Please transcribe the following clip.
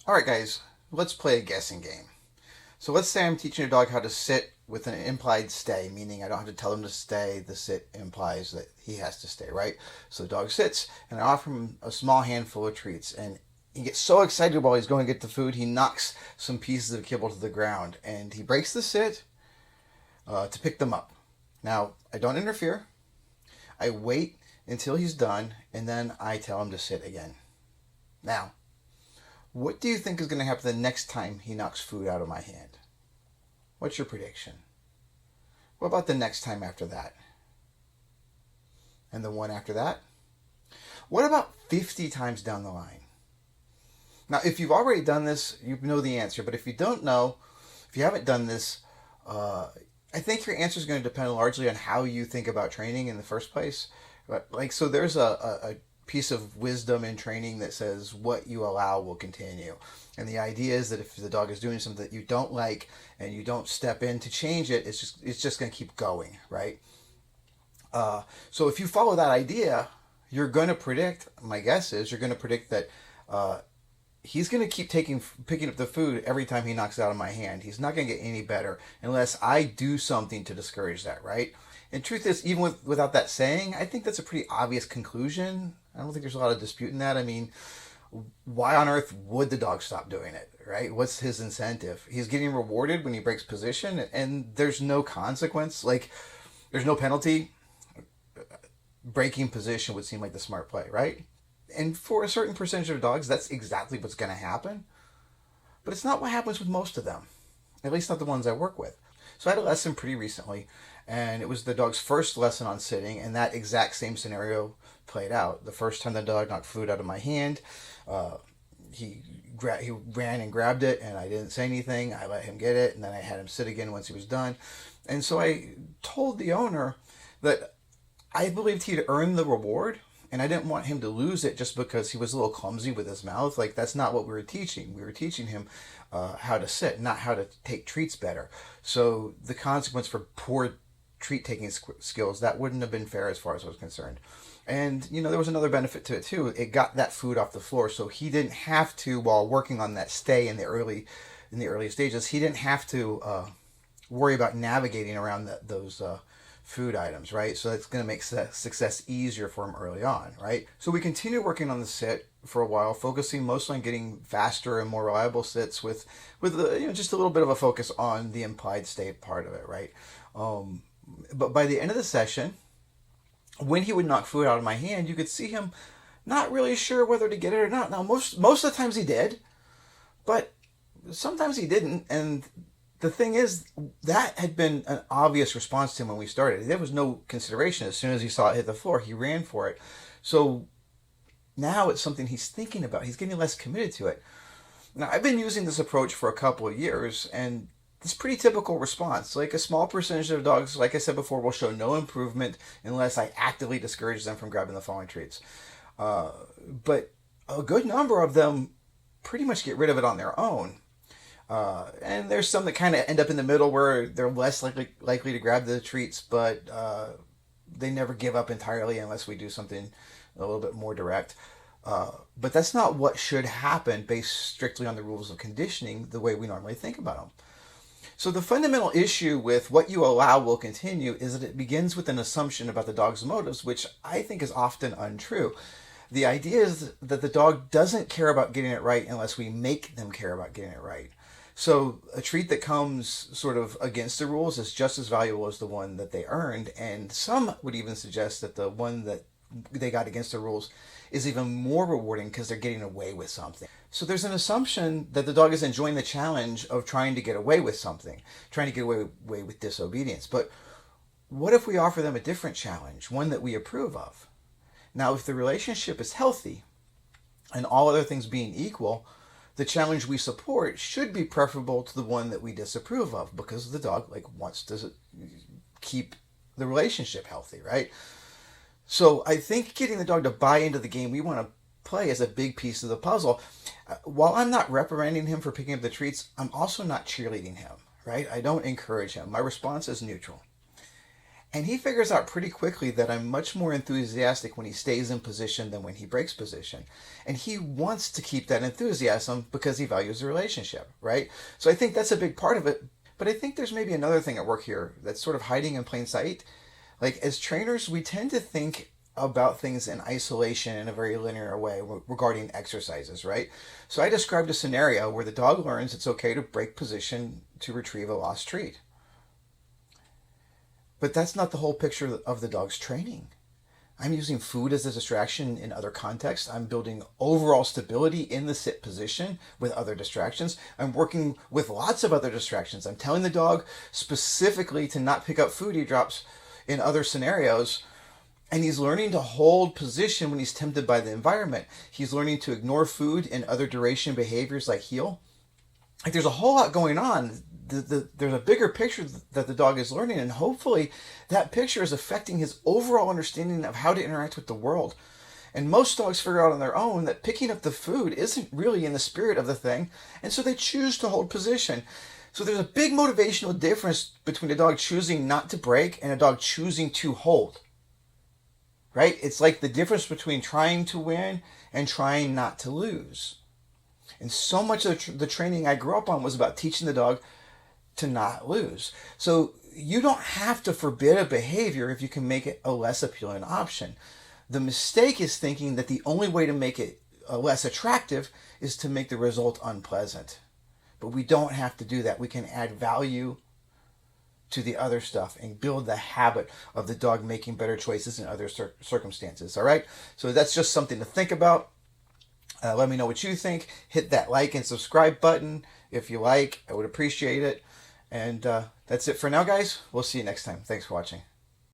Alright guys, let's play a guessing game. So let's say I'm teaching a dog how to sit with an implied stay, meaning I don't have to tell him to stay. The sit implies that he has to stay, right? So the dog sits, and I offer him a small handful of treats, and he gets so excited while he's going to get the food, he knocks some pieces of kibble to the ground, and he breaks the sit to pick them up. Now, I don't interfere. I wait until he's done, and then I tell him to sit again. Now, what do you think is going to happen the next time he knocks food out of my hand? What's your prediction? What about the next time after that? And the one after that? What about 50 times down the line? Now, if you've already done this, you know the answer. But if you don't know, if you haven't done this, I think your answer is going to depend largely on how you think about training in the first place. But so there's a piece of wisdom in training that says what you allow will continue. And the idea is that if the dog is doing something that you don't like and you don't step in to change it, it's just going to keep going, right? So if you follow that idea, you're going to predict. My guess is you're going to predict that he's going to keep picking up the food every time he knocks it out of my hand. He's not going to get any better unless I do something to discourage that, right? And truth is, even without that saying, I think that's a pretty obvious conclusion. I don't think there's a lot of dispute in that. I mean, why on earth would the dog stop doing it, right? What's his incentive? He's getting rewarded when he breaks position, and there's no consequence. Like, there's no penalty. Breaking position would seem like the smart play, right? And for a certain percentage of dogs, that's exactly what's going to happen. But it's not what happens with most of them, at least not the ones I work with. So I had a lesson pretty recently, and it was the dog's first lesson on sitting, and that exact same scenario played out. The first time the dog knocked food out of my hand, he ran and grabbed it, and I didn't say anything. I let him get it, and then I had him sit again once he was done. And so I told the owner that I believed he'd earned the reward, and I didn't want him to lose it just because he was a little clumsy with his mouth. Like, that's not what we were teaching. We were teaching him how to sit, not how to take treats better. So the consequence for poor treat taking skills, that wouldn't have been fair as far as I was concerned. And, there was another benefit to it too. It got that food off the floor, so he didn't have to, while working on that stay in the early stages, he didn't have to worry about navigating around those food items, right? So that's going to make success easier for him early on, right? So we continue working on the sit for a while, focusing mostly on getting faster and more reliable sits with just a little bit of a focus on the implied state part of it, right? But by the end of the session, when he would knock food out of my hand, you could see him not really sure whether to get it or not. Now, most of the times he did, but sometimes he didn't. And the thing is, that had been an obvious response to him when we started. There was no consideration. As soon as he saw it hit the floor, he ran for it. So now it's something he's thinking about. He's getting less committed to it. Now, I've been using this approach for a couple of years, and it's pretty typical response. Like, a small percentage of dogs, like I said before, will show no improvement unless I actively discourage them from grabbing the following treats. But a good number of them pretty much get rid of it on their own. And there's some that kind of end up in the middle where they're less likely to grab the treats, but they never give up entirely unless we do something a little bit more direct. But that's not what should happen based strictly on the rules of conditioning the way we normally think about them. So the fundamental issue with what you allow will continue is that it begins with an assumption about the dog's motives, which I think is often untrue. The idea is that the dog doesn't care about getting it right unless we make them care about getting it right. So a treat that comes sort of against the rules is just as valuable as the one that they earned, and some would even suggest that the one that they got against the rules is even more rewarding because they're getting away with something. So there's an assumption that the dog is enjoying the challenge of trying to get away with something, trying to get away with disobedience. But what if we offer them a different challenge, one that we approve of? Now, if the relationship is healthy and all other things being equal, the challenge we support should be preferable to the one that we disapprove of because the dog wants to keep the relationship healthy, right? So I think getting the dog to buy into the game we want to play is a big piece of the puzzle. While I'm not reprimanding him for picking up the treats, I'm also not cheerleading him, right? I don't encourage him. My response is neutral. And he figures out pretty quickly that I'm much more enthusiastic when he stays in position than when he breaks position. And he wants to keep that enthusiasm because he values the relationship, right? So I think that's a big part of it. But I think there's maybe another thing at work here that's sort of hiding in plain sight. Like, as trainers, we tend to think about things in isolation in a very linear way regarding exercises, right? So I described a scenario where the dog learns it's okay to break position to retrieve a lost treat. But that's not the whole picture of the dog's training. I'm using food as a distraction in other contexts. I'm building overall stability in the sit position with other distractions. I'm working with lots of other distractions. I'm telling the dog specifically to not pick up food he drops in other scenarios. And he's learning to hold position when he's tempted by the environment. He's learning to ignore food and other duration behaviors like heel. Like, there's a whole lot going on. There's a bigger picture that the dog is learning, and hopefully that picture is affecting his overall understanding of how to interact with the world. And most dogs figure out on their own that picking up the food isn't really in the spirit of the thing, and so they choose to hold position. So there's a big motivational difference between a dog choosing not to break and a dog choosing to hold. Right? It's like the difference between trying to win and trying not to lose. And so much of the training I grew up on was about teaching the dog to not lose. So you don't have to forbid a behavior if you can make it a less appealing option. The mistake is thinking that the only way to make it less attractive is to make the result unpleasant. But we don't have to do that. We can add value to the other stuff and build the habit of the dog making better choices in other circumstances. All right? So that's just something to think about. Let me know what you think. Hit that like and subscribe button if you like. I would appreciate it. And that's it for now, guys. We'll see you next time. Thanks for watching.